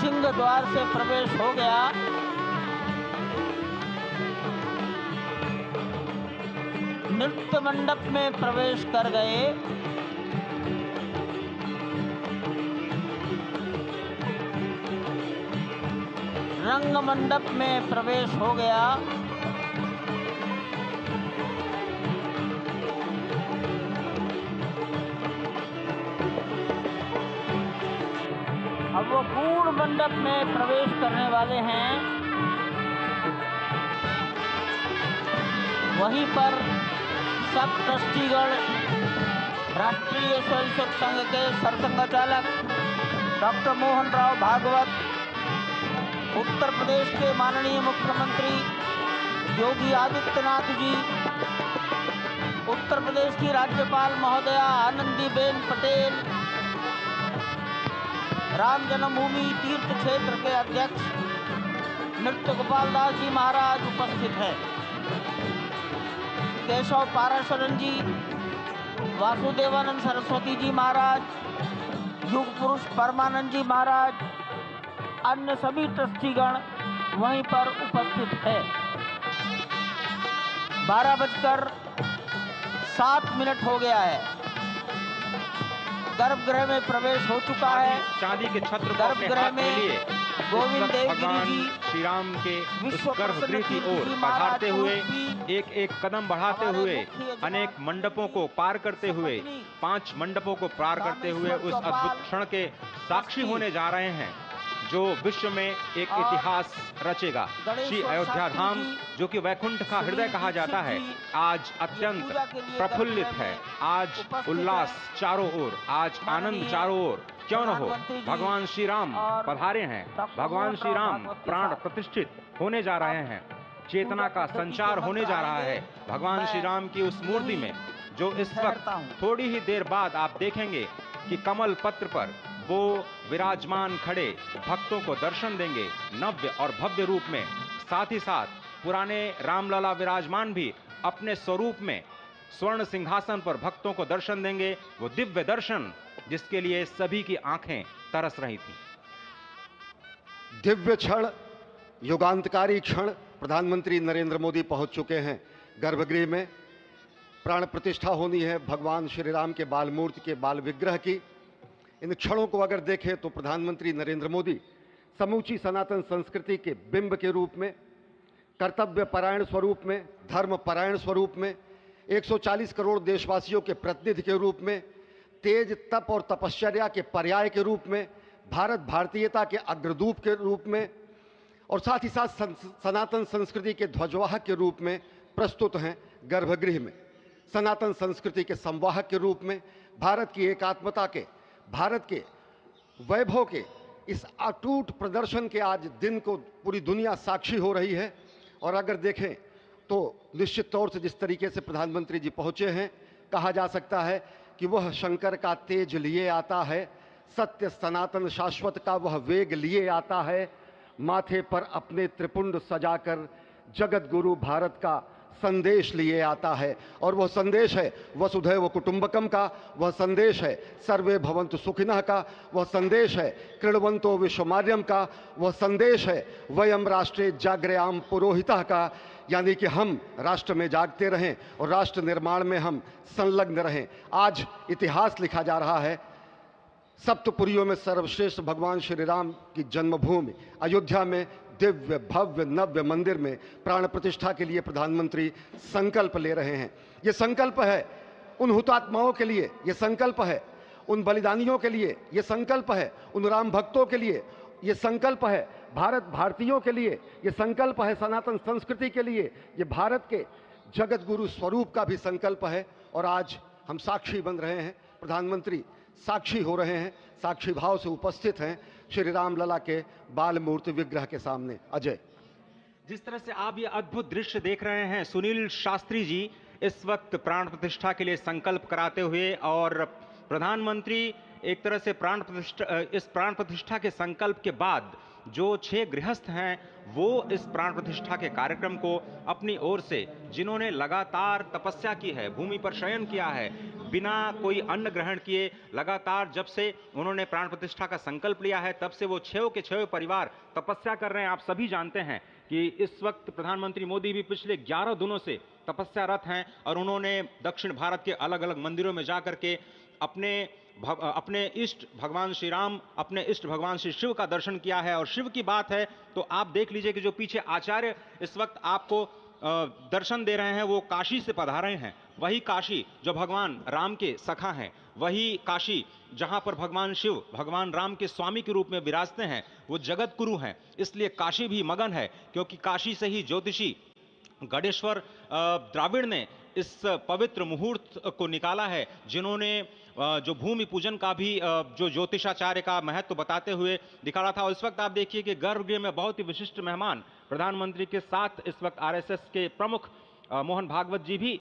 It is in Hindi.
सिंह द्वार से प्रवेश हो गया। नृत्य मंडप में प्रवेश कर गए। रंग मंडप में प्रवेश हो गया। अब वो पूर्ण मंडप में प्रवेश करने वाले हैं। वहीं पर सब ट्रस्टीगण, राष्ट्रीय स्वयंसेवक संघ के सरसंघचालक डॉक्टर मोहन राव भागवत, उत्तर प्रदेश के माननीय मुख्यमंत्री योगी आदित्यनाथ जी, उत्तर प्रदेश की राज्यपाल महोदया आनंदीबेन पटेल, राम जन्मभूमि तीर्थ क्षेत्र के अध्यक्ष नृत्य गोपाल दास जी महाराज उपस्थित हैं। केशव पाराशरन जी, वासुदेवानंद सरस्वती जी महाराज, युग पुरुष परमानंद जी महाराज, अन्य सभी ट्रस्टीगण वहीं पर उपस्थित है। 12:07 हो गया है। गर्भगृह में प्रवेश हो चुका है। चांदी के छत्र गर्भगृह में गोविंद देवगिरी जी श्री राम के उस गर्भगृह की ओर पधारते हुए, एक एक कदम बढ़ाते हुए, अनेक मंडपों को पार करते हुए, 5 मंडपों को पार करते हुए उस अद्भुत क्षण के साक्षी होने जा रहे हैं जो विश्व में एक इतिहास रचेगा। श्री अयोध्या धाम, जो कि वैकुंठ का हृदय कहा जाता है, आज अत्यंत प्रफुल्लित है। आज उल्लास चारों ओर, आज आनंद चारों ओर। क्यों न हो, भगवान श्री राम पधारे हैं। भगवान श्री राम प्राण प्रतिष्ठित होने जा रहे हैं। चेतना का संचार होने जा रहा है भगवान श्री राम की उस मूर्ति में, जो इस वक्त थोड़ी ही देर बाद आप देखेंगे कि कमल पत्र पर वो विराजमान खड़े भक्तों को दर्शन देंगे नव्य और भव्य रूप में। साथ ही साथ पुराने रामलला विराजमान भी अपने स्वरूप में स्वर्ण सिंहासन पर भक्तों को दर्शन देंगे। वो दिव्य दर्शन जिसके लिए सभी की आंखें तरस रही थी। दिव्य क्षण, युगांतकारी क्षण। प्रधानमंत्री नरेंद्र मोदी पहुंच चुके हैं गर्भगृह में। प्राण प्रतिष्ठा होनी है भगवान श्री राम के बाल मूर्ति के बाल विग्रह की। इन क्षणों को अगर देखें तो प्रधानमंत्री नरेंद्र मोदी समूची सनातन संस्कृति के बिंब के रूप में, कर्तव्य परायण स्वरूप में, धर्म परायण स्वरूप में, 140 करोड़ देशवासियों के प्रतिनिधि के रूप में, तेज तप और तपश्चर्या के पर्याय के रूप में, भारत भारतीयता के अग्रदूत के रूप में और साथ ही साथ सनातन संस्कृति के ध्वजवाहक के रूप में प्रस्तुत हैं गर्भगृह में। सनातन संस्कृति के संवाहक के रूप में, भारत की एकात्मता के, भारत के वैभव के इस अटूट प्रदर्शन के आज दिन को पूरी दुनिया साक्षी हो रही है। और अगर देखें तो निश्चित तौर से जिस तरीके से प्रधानमंत्री जी पहुंचे हैं, कहा जा सकता है कि वह शंकर का तेज लिए आता है, सत्य सनातन शाश्वत का वह वेग लिए आता है, माथे पर अपने त्रिपुंड सजाकर जगत गुरु भारत का संदेश लिए आता है। और वह संदेश है वसुधैव कुटुंबकम का, वह संदेश है सर्वे भवन्तु सुखिनः का, वह संदेश है कृण्वन्तो विश्वमार्यम का, वह संदेश है वयम राष्ट्रे जाग्रयाम पुरोहितः का, यानी कि हम राष्ट्र में जागते रहें और राष्ट्र निर्माण में हम संलग्न रहें। आज इतिहास लिखा जा रहा है। सप्तपुरियों में सर्वश्रेष्ठ भगवान श्री राम की जन्मभूमि अयोध्या में दिव्य भव्य नव्य मंदिर में प्राण प्रतिष्ठा के लिए प्रधानमंत्री संकल्प ले रहे हैं। ये संकल्प है उन हुतात्माओं के लिए, ये संकल्प है उन बलिदानियों के लिए, ये संकल्प है उन राम भक्तों के लिए, ये संकल्प है भारत भारतीयों के लिए, ये संकल्प है सनातन संस्कृति के लिए, ये भारत के जगत गुरु स्वरूप का भी संकल्प है। और आज हम साक्षी बन रहे हैं, प्रधानमंत्री साक्षी हो रहे हैं, साक्षी भाव से उपस्थित हैं श्री राम लला के बाल मूर्ति विग्रह के सामने। अजय, जिस तरह से आप ये अद्भुत दृश्य देख रहे हैं, सुनील शास्त्री जी इस वक्त प्राण प्रतिष्ठा के लिए संकल्प कराते हुए, और प्रधानमंत्री एक तरह से इस प्राण प्रतिष्ठा के संकल्प के बाद जो 6 गृहस्थ हैं वो इस प्राण प्रतिष्ठा के कार्यक्रम को अपनी ओर से, जिन्होंने लगातार तपस्या की है, भूमि पर शयन किया है, बिना कोई अन्न ग्रहण किए, लगातार जब से उन्होंने प्राण प्रतिष्ठा का संकल्प लिया है तब से वो 6 के 6 परिवार तपस्या कर रहे हैं। आप सभी जानते हैं कि इस वक्त प्रधानमंत्री मोदी भी पिछले 11 दिनों से तपस्यारत हैं और उन्होंने दक्षिण भारत के अलग अलग मंदिरों में जाकर के अपने इष्ट भगवान श्री राम, अपने इष्ट भगवान श्री शिव का दर्शन किया है। और शिव की बात है तो आप देख लीजिए कि जो पीछे आचार्य इस वक्त आपको दर्शन दे रहे हैं वो काशी से पधारे हैं। वही काशी जो भगवान राम के सखा हैं, वही काशी जहां पर भगवान शिव भगवान राम के स्वामी के रूप में विराजते हैं, वो जगत गुरु हैं। इसलिए काशी भी मगन है, क्योंकि काशी से ही ज्योतिषी गणेश्वर द्राविड़ ने इस पवित्र मुहूर्त को निकाला है, जिन्होंने जो भूमि पूजन का भी जो ज्योतिषाचार्य का महत्व बताते हुए दिखाया था। और इस वक्त आप देखिए कि गर्भगृह में बहुत ही विशिष्ट मेहमान प्रधानमंत्री के साथ इस वक्त आरएसएस के प्रमुख मोहन भागवत जी भी